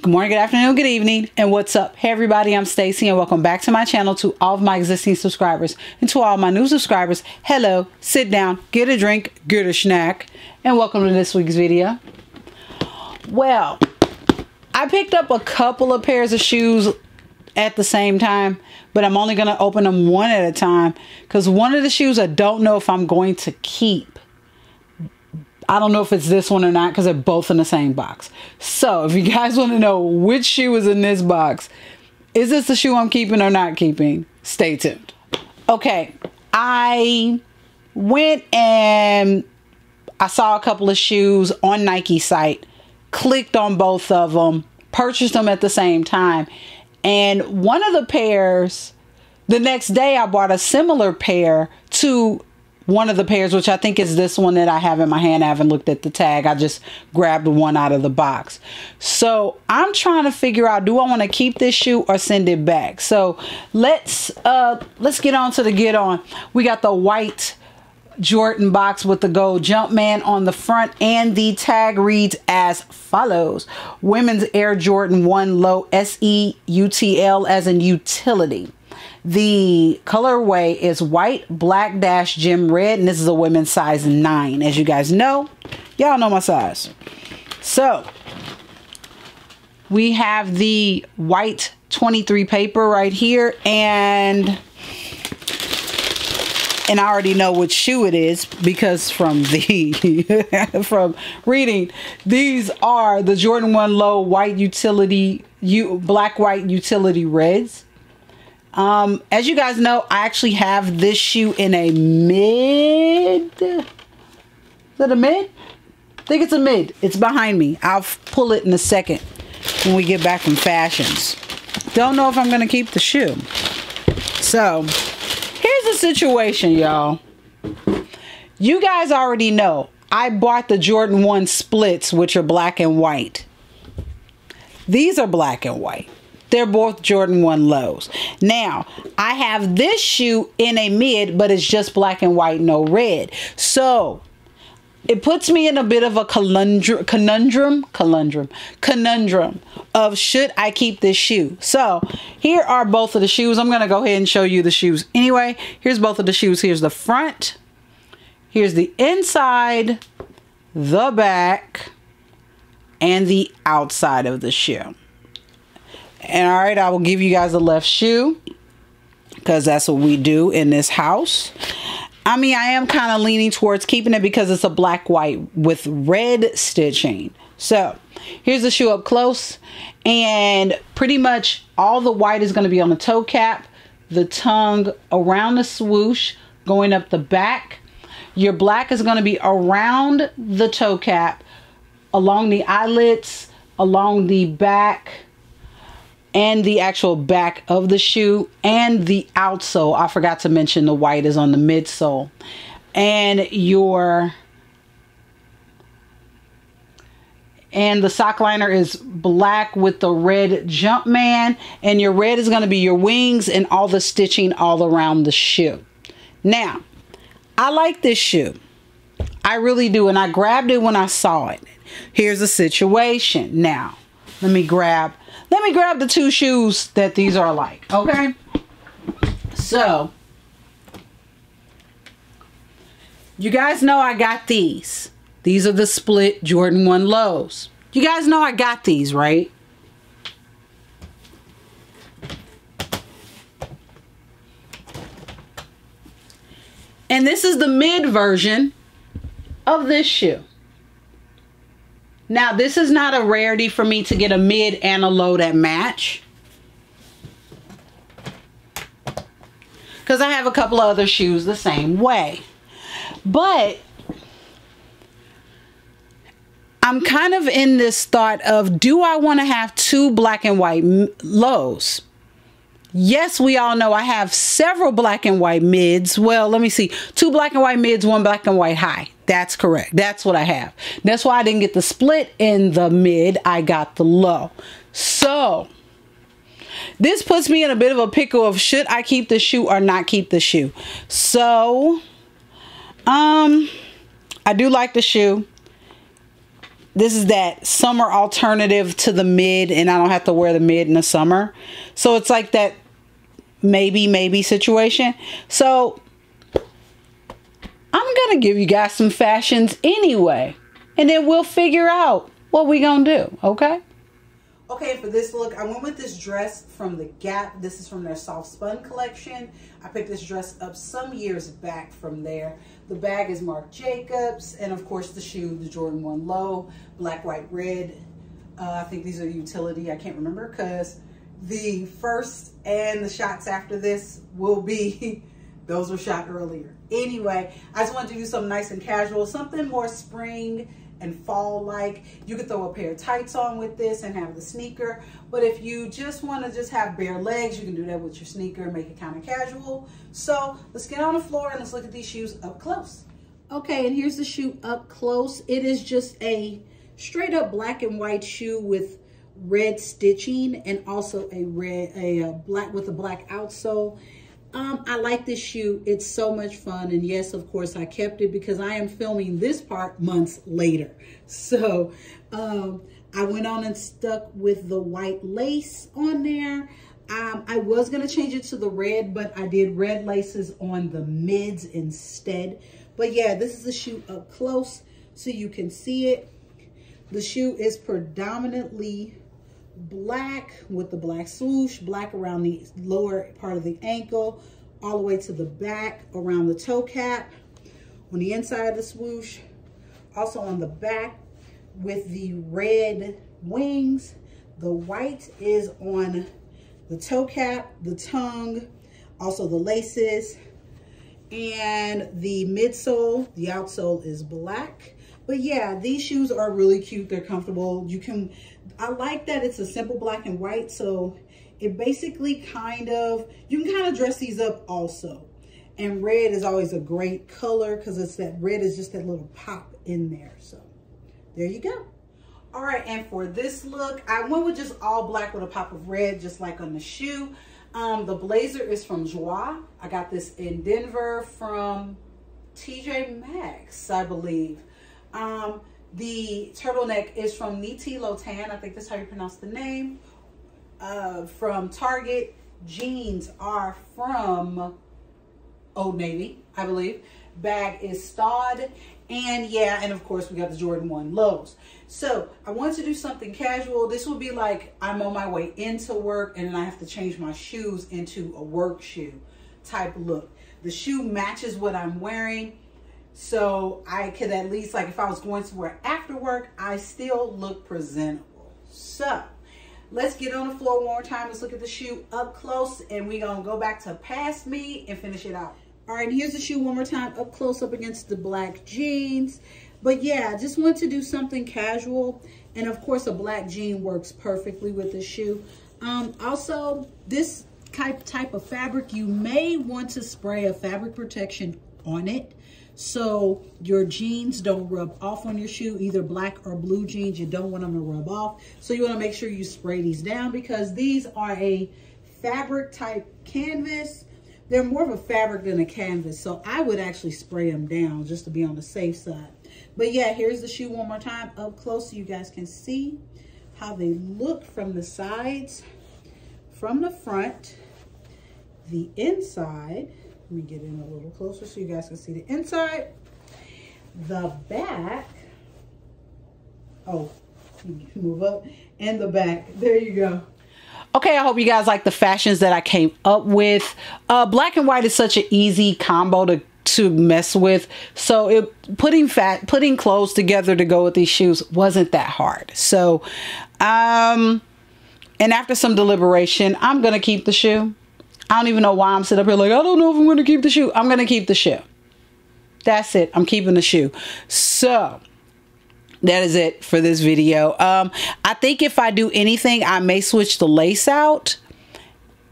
Good morning, good afternoon, good evening, and what's up? Hey everybody, I'm Stacy and welcome back to my channel. To all of my existing subscribers and to all my new subscribers, hello, sit down, get a drink, get a snack, and welcome to this week's video. Well, I picked up a couple of pairs of shoes at the same time, but I'm only going to open them one at a time because one of the shoes I don't know if I'm going to keep. I don't know if it's this one or not because they're both in the same box. So if you guys want to know which shoe is in this box, is this the shoe I'm keeping or not keeping? Stay tuned. Okay, I went and I saw a couple of shoes on Nike site, clicked on both of them, purchased them at the same time. And one of the pairs, the next day I bought a similar pair to one of the pairs, which I think is this one that I have in my hand. I haven't looked at the tag. I just grabbed one out of the box. So I'm trying to figure out, do I want to keep this shoe or send it back? So let's get on to the get on. We got the white Jordan box with the gold Jumpman on the front, and the tag reads as follows: Women's Air Jordan 1 Low SEUTL, as in utility. The colorway is white, black dash gem red, and this is a women's size 9. As you guys know, y'all know my size. So we have the white 23 paper right here, and I already know which shoe it is because from the from reading, these are the Jordan 1 Low white utility, black white utility reds. As you guys know, I actually have this shoe in a mid. Is that a mid? I think it's a mid. It's behind me. I'll pull it in a second when we get back from fashions. Don't know if I'm going to keep the shoe. So here's the situation, y'all. You guys already know I bought the Jordan 1 splits, which are black and white. These are black and white. They're both Jordan 1 lows. Now, I have this shoe in a mid, but it's just black and white, no red. So it puts me in a bit of a conundrum of should I keep this shoe. So here are both of the shoes. I'm going to go ahead and show you the shoes anyway. Here's both of the shoes. Here's the front. Here's the inside, the back, and the outside of the shoe. And all right, I will give you guys the left shoe because that's what we do in this house. I mean, I am kind of leaning towards keeping it because it's a black white with red stitching. So here's the shoe up close, and pretty much all the white is going to be on the toe cap, the tongue, around the swoosh, going up the back. Your black is going to be around the toe cap, along the eyelets, along the back, and the actual back of the shoe, and the outsole. I forgot to mention the white is on the midsole. And the sock liner is black with the red Jumpman, and your red is going to be your wings and all the stitching all around the shoe. Now, I like this shoe. I really do, and I grabbed it when I saw it. Here's the situation. Now, let me grab the two shoes that these are like, okay? So, you guys know I got these. These are the split Jordan 1 lows. You guys know I got these, right? And this is the mid version of this shoe. Now, this is not a rarity for me to get a mid and a low that match, because I have a couple of other shoes the same way. But I'm kind of in this thought of, do I want to have two black and white lows? Yes, we all know I have several black and white mids. Well, let me see. 2 black and white mids, 1 black and white high. That's correct. That's what I have. That's why I didn't get the split in the mid. I got the low. So this puts me in a bit of a pickle of should I keep the shoe or not keep the shoe. So I do like the shoe. this is that summer alternative to the mid, and I don't have to wear the mid in the summer. So it's like that maybe situation. So I'm gonna give you guys some fashions anyway, and then we'll figure out what we gonna do. Okay, for this look, I went with this dress from the Gap. This is from their Soft Spun collection. I picked this dress up some years back from there. The bag is Marc Jacobs, and of course the shoe, the Jordan 1 Low, black, white, red. I think these are utility. I can't remember because the first and the shots after this will be, those were shot earlier. Anyway, I just wanted to do something nice and casual, something more spring and fall like. You could throw a pair of tights on with this and have the sneaker, but if you just want to just have bare legs, you can do that with your sneaker and make it kind of casual. So let's get on the floor and let's look at these shoes up close. Okay, and here's the shoe up close. It is just a straight up black and white shoe with red stitching and also a black with a black outsole. I like this shoe. It's so much fun. And yes, of course, I kept it because I am filming this part months later. So I went on and stuck with the white lace on there. I was going to change it to the red, but I did red laces on the mids instead. But yeah, this is the shoe up close so you can see it. The shoe is predominantly black with the black swoosh, black around the lower part of the ankle, all the way to the back around the toe cap, on the inside of the swoosh, also on the back with the red wings. The white is on the toe cap, the tongue, also the laces, and the midsole. The outsole is black. But yeah, these shoes are really cute. They're comfortable. I like that it's a simple black and white, so it basically you can kind of dress these up also. And red is always a great color because it's that red is just that little pop in there. So there you go. All right, and for this look, I went with just all black with a pop of red, just like on the shoe. The blazer is from Joie. I got this in Denver from TJ Maxx, I believe. The turtleneck is from Niti Lotan. I think that's how you pronounce the name. From Target. Jeans are from Old Navy, I believe. Bag is Stod. And yeah, and of course we got the Jordan 1 Lows. So I wanted to do something casual. This would be like I'm on my way into work and then I have to change my shoes into a work shoe type look. The shoe matches what I'm wearing. So I could at least, like if I was going to wear after work, I still look presentable. So let's get on the floor one more time. Let's look at the shoe up close and we're going to go back to past me and finish it out. All right, here's the shoe one more time up close up against the black jeans. But yeah, I just want to do something casual. And of course, a black jean works perfectly with the shoe. Also, this type of fabric, you may want to spray a fabric protection on it so your jeans don't rub off on your shoe. Either black or blue jeans, you don't want them to rub off. So you want to make sure you spray these down because these are a fabric type canvas. They're more of a fabric than a canvas, so I would actually spray them down just to be on the safe side. But yeah, here's the shoe one more time up close so you guys can see how they look from the sides, from the front, the inside. Let me get in a little closer so you guys can see the inside, the back. Oh, move up, and the back. There you go. Okay, I hope you guys like the fashions that I came up with. Black and white is such an easy combo to mess with. So putting clothes together to go with these shoes wasn't that hard. So, and after some deliberation, I'm going to keep the shoe. I don't even know why I'm sitting up here like, I don't know if I'm going to keep the shoe. I'm going to keep the shoe. That's it. I'm keeping the shoe. So that is it for this video. I think if I do anything, I may switch the lace out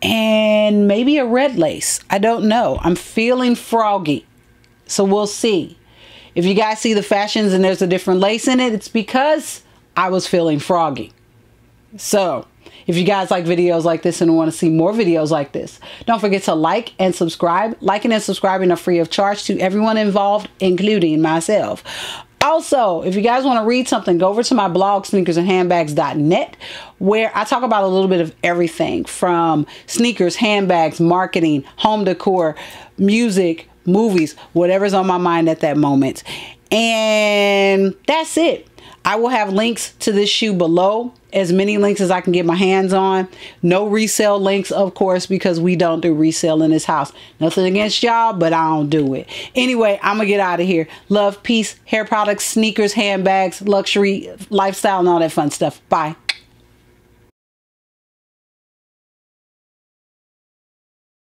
and maybe a red lace. I don't know. I'm feeling froggy. So we'll see. If you guys see the fashions and there's a different lace in it, it's because I was feeling froggy. So if you guys like videos like this and want to see more videos like this, don't forget to like and subscribe. Liking and subscribing are free of charge to everyone involved, including myself. Also, if you guys want to read something, go over to my blog, sneakersandhandbags.net, where I talk about a little bit of everything from sneakers, handbags, marketing, home decor, music, movies, whatever's on my mind at that moment. And that's it. I will have links to this shoe below, as many links as I can get my hands on. No resale links, of course, because we don't do resale in this house. Nothing against y'all, but I don't do it. Anyway, I'm gonna get out of here. Love, peace, hair products, sneakers, handbags, luxury, lifestyle, and all that fun stuff. Bye.